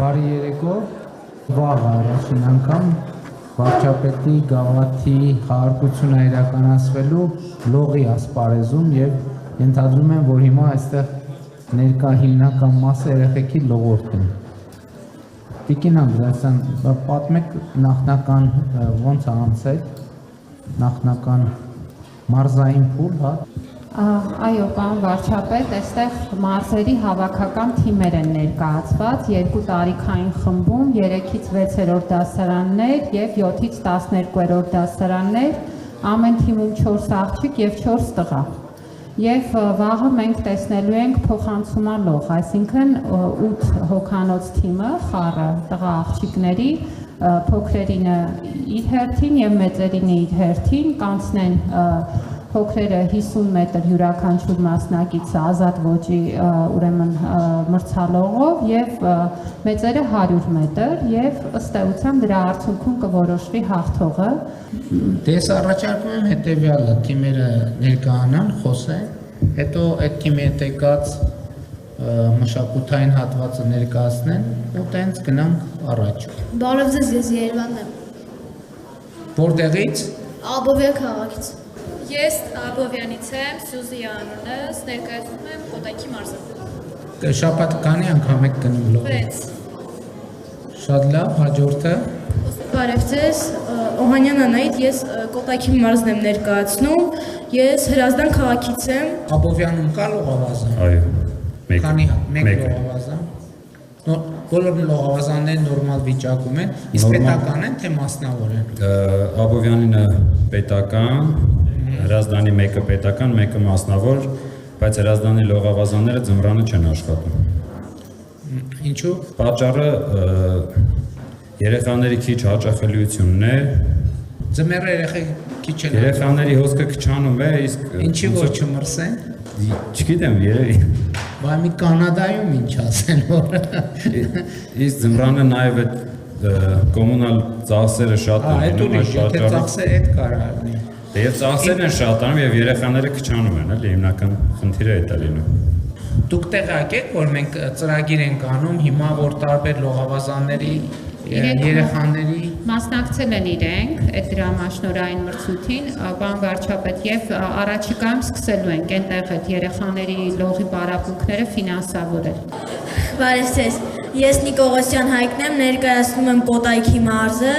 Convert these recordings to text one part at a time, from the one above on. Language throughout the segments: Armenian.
Բարի երեկո, վաղ առաջին անգամ վարչապետի գավաթի խաղարկությունը իրականացվելու լողի ասպարեզում եւ ենթադրում եմ, որ հիմա այստեղ ներկա հիմնական մասը երեխեքի լողորդ են։ Տիկին Անդրեասյան, պատմեք նախնական ոնց է անցել, նախնական մարզային փուլ, հա։ Այո, պարոն վարչապետ, այստեղ մարզերի հավաքական թիմեր են ներկայացված, 2 տարիքային խմբում, 3-ից 6-րդ դասարաններ եւ 7-ից 12-րդ դասարաններ, ամեն թիմում 4 աղջիկ եւ 4 տղա։ Եվ վաղը մենք տեսնելու ենք փոխանցումալող, այսինքն 8 հոգանոց թիմը, խառը տղա աղջիկների, փոքրերինը իր հերթին եւ մեծերինը իր հերթին կանցնեն փոքրերը 50 մետր յուրաքանչյուր մասնակիցը ազատ ոճի ուրեմն մրցալողով եւ մեծերը 100 մետր եւ ըստ էության դրա արդյունքում կորոշվի հաղթողը։ Դες առաջարկում եմ հետեւյալը, թիմերը ներկայանան, խոսեն, հետո այդ թիմի հետ եկած մշակութային հատվածը ներկայացնեն ու տենց գնանք առաջ։ Բարև ձեզ, ես Երևանն եմ։ Որտեղից։ Աբովյան քաղաքից։ Ես Աբովյանից եմ, Սյուզի անունս, ներկայացնում եմ Կոտայքի մարզը։ Շաբաթ քանի անգամ եք գնում լողի։ 6։ Շատ լավ, հաջորդը։ Բարև ձեզ, Օհանյան Անահիտ, ես Կոտայքի մարզն եմ ներկայացնում, ես Հրազդան քաղաքից եմ։ Աբովյանում կա լողավազան։ Այո, մեկ լողավազան։ Բոլոր լողավազանները նորմալ վիճակում են, իսկ պետական են թե մասնավոր են։ Աբովյանինը պետական, Հրազդանի մեկը պետական, մեկը մասնավոր, բայց Հրազդանի լողավազանները ձմռանը չեն աշխատում։ Ինչու՞։ Պատճառը երեխաների քիչ հաճախելիությունն է։ Ձմեռը երեխեք քիչ են։ Երեխաների հոսքը քչանում է, իսկ ինչի որ չմրսեն։ Չգիտեմ, երևի։ Բայց մի Կանադայում ինչ ասեն որ։ Իսկ ձմռանը նաև այդ կոմունալ ծախսերը շատ են։ Այդ ուրիշ, եթե ծախսերը այդ կարողանի։ Եվ ծախսերն են շատանում եւ երեխաները քչանում են, էլի հիմնական խնդիրը այդ է լինում։ Դուք տեղյակ եք, որ մենք ծրագիր ենք անում հիմա, որ տարբեր լողավազանների երեխաների մասնակցել են իրենք այդ դրամաշնորհային մրցույթին, պարոն վարչապետ, եւ առաջիկայում սկսելու ենք այնտեղ այդ երեխաների լողի պարապմունքները ֆինանսավորել։ Բարև ձեզ, ես Նիկողոսյան Հայկն եմ, ներկայացնում եմ Կոտայքի մարզը։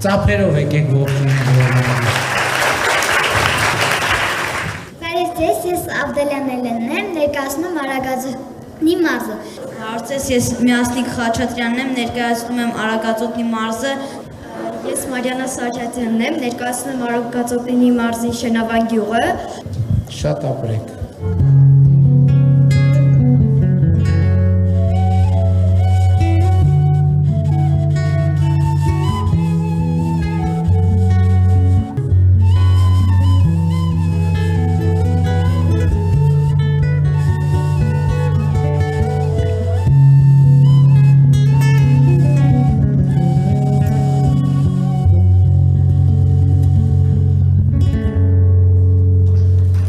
Ծափերով եկեք ողջունել։ Բարև ձեզ, ես Աբդելյան Էլենն եմ, ներկայացնում եմ Արագածոտնի մարզը։ Բարև ձեզ, ես Միասնիկ Խաչատրյանն եմ, ներկայացնում եմ Արագածոտնի մարզը։ Ես Մարիանա Սաջատյանն եմ, ներկայացնում եմ Արագածոտնի մարզի Շենավան գյուղը։ Շատ ապրեք։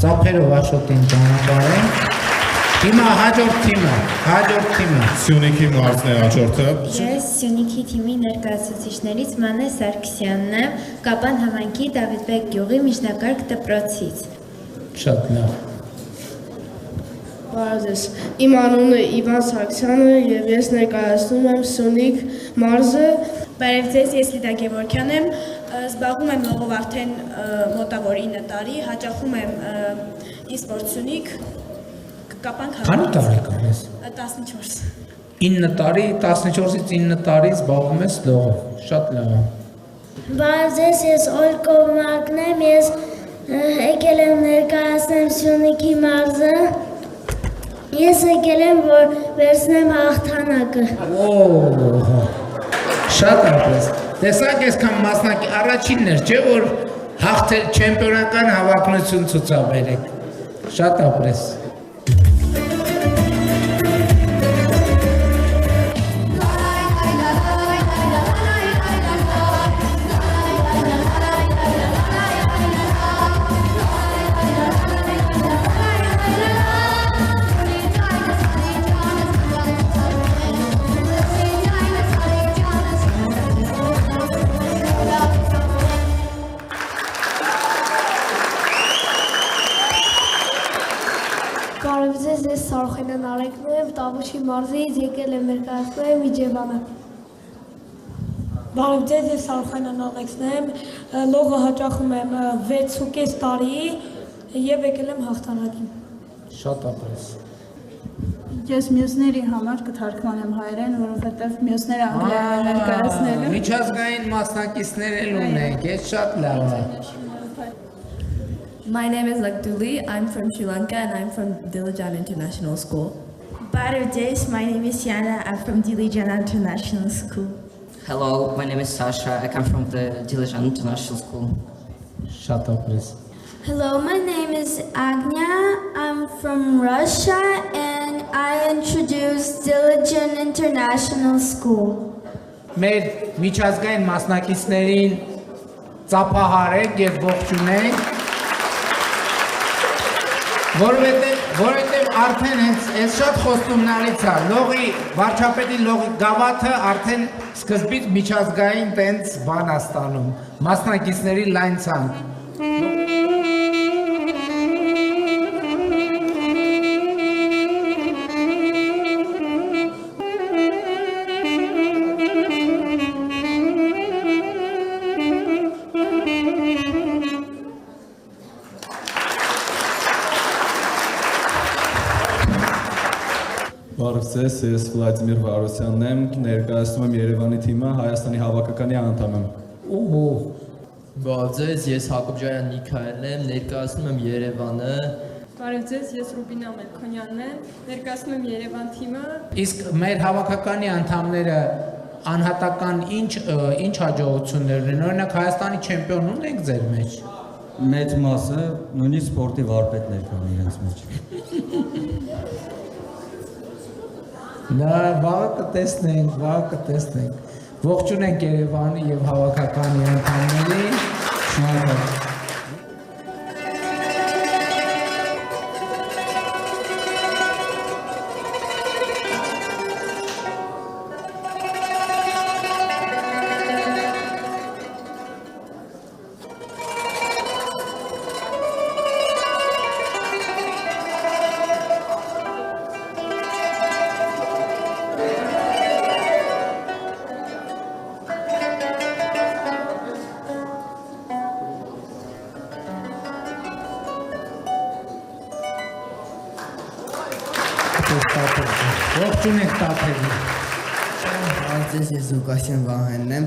Ծափերով Աշոտին ճանապարհեն։ Հիմա հաջորդ թիմը։ Սյունիքի մարզն է հաջորդը։ Ես Սյունիքի թիմի ներկայացուցիչներից Մանե Սարգսյանն եմ, Կապան համայնքի Դավիթբեկ գյուղի միջնակարգ դպրոցից։ Շատ լավ։ Բարև ձեզ, իմ անունը Իվան Սարգսյանը եւ ես ներկայացնում եմ Սյունիք մարզը։ Բարև ձեզ, ես Լիդա Գևորգյան եմ, զբաղվում եմ լողով արդեն մոտավոր 9 տարի, հաճախում եմ e-sport Սյունիք, Կապան քաղաք։ Քանի տարեկան ես։ 14։ 9 տարի, 14-ից 9 տարի զբաղվում ես լողով։ Շատ լավ։ Բարև ձեզ, ես Օլկո Մարկն եմ, ես եկել եմ ներկայացնեմ Սյունիքի մարզը։ Ես եկել եմ, որ վերցնեմ հաղթանակը։ Շատ ապրես։ Տեսակ այսքան մասնակի առաջինն էր, չէ՞ որ հաղթել չեմպիոնական հավակնություն ցուցաբերեք։ Շատ ապրես։ Բարև ձեզ, ես Սարուխանյան Արեգն եմ, Տավուշի մարզից եկել եմ ներկայացնում եմ Իջևանը։ Բարև ձեզ, ես Սարուխանյան Ալեքսն եմ, լողը հաճախում եմ 6.5 տարի եւ եկել եմ հաղթանակին։ Շատ ապրես։ Ես մյուսների համար կթարգմանեմ հայերեն, որովհետև մյուսները անգլերեն են ներկայացնելու։ Միջազգային մասնակիցներ էլ ունենք, ես շատ լավ է։ My name is Lakduli. I'm from Sri Lanka and I'm from Dilijan International School. Բարև ձեզ, my name is Yana, I'm from Dilijan International School. Hello, my name is Sasha. I come from the Dilijan International School. Շատ ապրես։ Hello, my name is Agnya. I'm from Russia and I introduced Dilijan International School. Մեր միջազգային մասնակիցներին ծափահարեք եւ ողջունենք։ Որովհետև արդեն այս շատ խոստումնալից է, լողի վարչապետի լողի գավաթը արդեն սկզբից միջազգային տենց բան է ստանում, մասնակիցների լայն ցանկ։ Բարև ձեզ, ես Վլադիմիր Վարոսյանն եմ, ներկայացնում եմ Երևանի թիմը, Հայաստանի հավաքականի անդամ եմ։ Բարև ձեզ, ես Հակոբյան Նիկայելն եմ, ներկայացնում եմ Երևանը։ Բարև ձեզ, ես Ռուբինա Մելքոնյանն եմ, ներկայացնում եմ Երևան թիմը։ Իսկ մեր հավաքականի անդամները անհատական ինչ հաջողություններ ունեն, օրինակ Հայաստանի չեմպիոն ունենք ձեր մեջ։ Մեծ մասը նույնիսկ սպորտի վարպետներ կան իրենց մեջ։ Նա վաղը կտեսնենք։ Ողջունենք Երևանի եւ հավաքականի անդամներին։ Շնորհակալ։ Ողջունենք տաթևին։ Ձեզ ես Զուկասյան Վահանն եմ,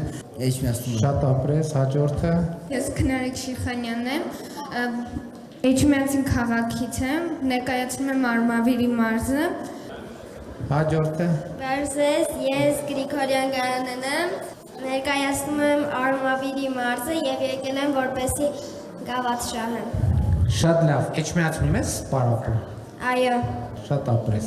Էջմիածնում եմ։ Շատ ապրես, հաջորդը։ Ես Քնարիկ Շիխանյանն եմ, Էջմիածին քաղաքից եմ, ներկայացնում եմ Արմավիրի մարզը։ Հաջորդը։ Բարև ձեզ, ես Գրիգորյան Գարանեն եմ, ներկայացնում եմ Արմավիրի մարզը եւ եկել եմ որպեսի գավաթ շահեմ։ Շատ լավ, Էջմիածնում ես պարապում։ Այո։ Շատ ապրես։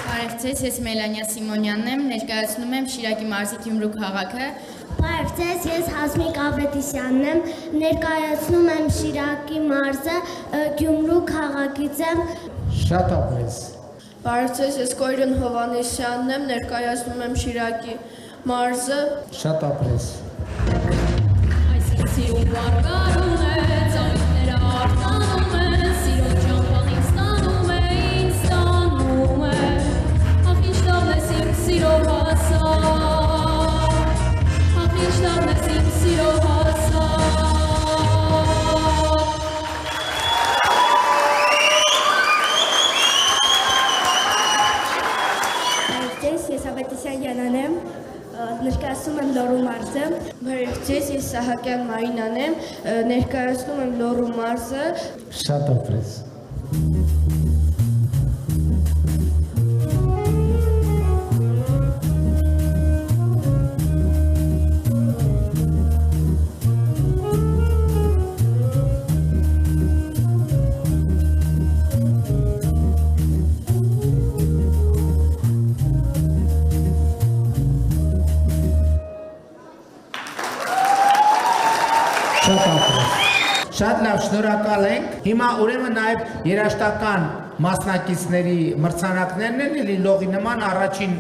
Բարև ձեզ, ես Մելանիա Սիմոնյանն եմ, ներկայացնում եմ Շիրակի մարզի Գյումրու քաղաքը։ Բարև ձեզ, ես Հասմիկ Ավետիսյանն եմ, ներկայացնում եմ Շիրակի մարզը, Գյումրու քաղաքից եմ։ Շատ ապրես։ Բարև ձեզ, ես Կոյրեն Հովանեսյանն եմ, ներկայացնում եմ Շիրակի մարզը։ Շատ ապրես։ Այսինքն սիրուն վարկարում է, ծանիքները արտանում են, սիրուն ճամփան ինձ տանում է, ինձ տանում է, ախ ինչ լավն ես իմ սիրո հասար, ախ ինչ լավն ես իմ սիրո հասար։ Ձեզ, ես Ավետիսյան Յանան եմ, ներկայացնում եմ Լոռու մարզը։ Բարև ձեզ, ես Սահակյան Մարինան եմ, ներկայացնում եմ Լոռու մարզը։ Շատ ապրես։ Շատ ապրես։ Շատ լավ, շնորհակալ ենք։ Հիմա ուրեմն նաև երաժշտական մասնակիցների մրցանակներն են, էլի լողի նման առաջին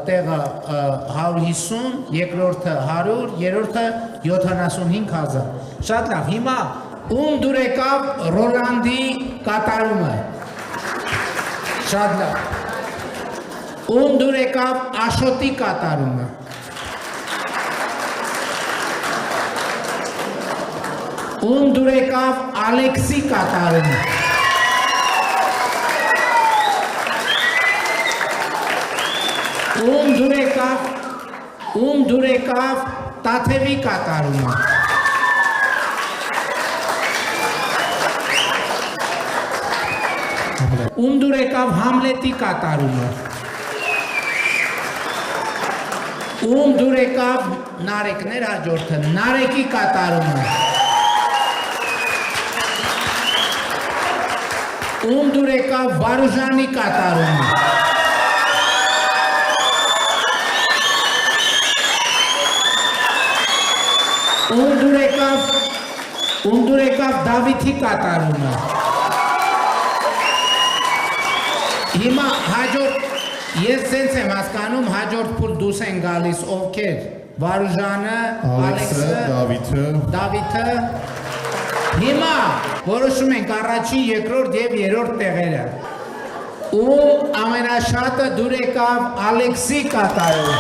տեղը 150, երկրորդը 100, երրորդը 75,000։ Շատ լավ, հիմա ում դուր եկավ Ռոլանդի կատարումը։ Շատ լավ։ Ում դուր եկավ Աշոտի կատարումը։ Ում դուր եկավ Ալեքսի կատարումը։ Ում դուր եկավ Տաթևի կատարումը։ Ում դուր եկավ Համլետի կատարումը։ Ում դուր եկավ Նարեկներ հաջորդը, Նարեկի կատարումը։ Ում դուր եկավ Վարուժանի կատարումը։ Ում դուր եկավ Դավիթի կատարումը։ Հիմա հաջորդ, ես սենց եմ հասկանում, հաջորդ փուլ դուս են գալիս ովքեր, Վարուժանը, Ալեքսը, Դավիթը։ Հիմա որոշում ենք առաջին, երկրորդ և երրորդ տեղերը։ Ում ամենաշատը դուր եկավ Ալեքսի կատարումը։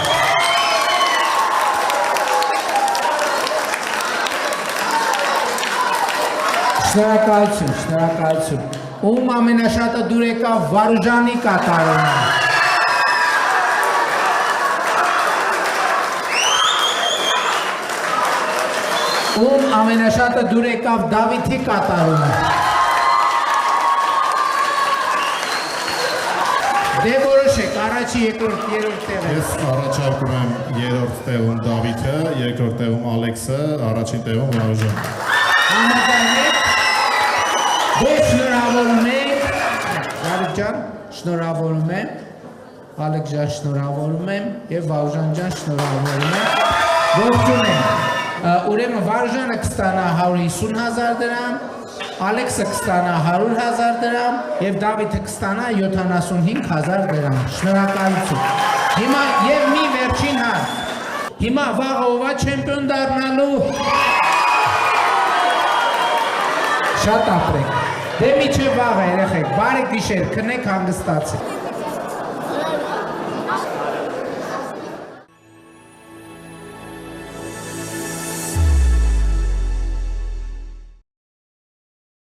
Շնորհակալություն, շնորհակալություն։ Ում ամենաշատը դուր եկավ Վարուժանի կատարումը։ Ում ամենաշատը դուր եկավ Դավիթի կատարումը։ Դե որոշեք, առաջի, երկրորդ, երրորդ տեղը։ Ես առաջարկում եմ երրորդ տեղում Դավիթը, երկրորդ տեղում Ալեքսը, առաջին տեղում Վարուժանը։ Համաձայն եք։ Դե շնորհավորում ենք, Դավիթ ջան, շնորհավորում եմ, Ալեքս ջան, շնորհավորում եմ և Վարուժան ջան, շնորհավորում եմ, ողջուն եմ։ Ուրեմն Վարուժանը կստանա 150,000 դրամ, Ալեքսը կստանա 100,000 դրամ և Դավիթը կստանա 75,000 դրամ։ Շնորհակալություն։ Հիմա և մի վերջին հարց։ Հիմա վաղը ով է չեմպիոն դառնալու։ Շատ ապրեք։ Դե միջև վաղը երեխեք, բարի գիշեր, քնեք հանգստացեք։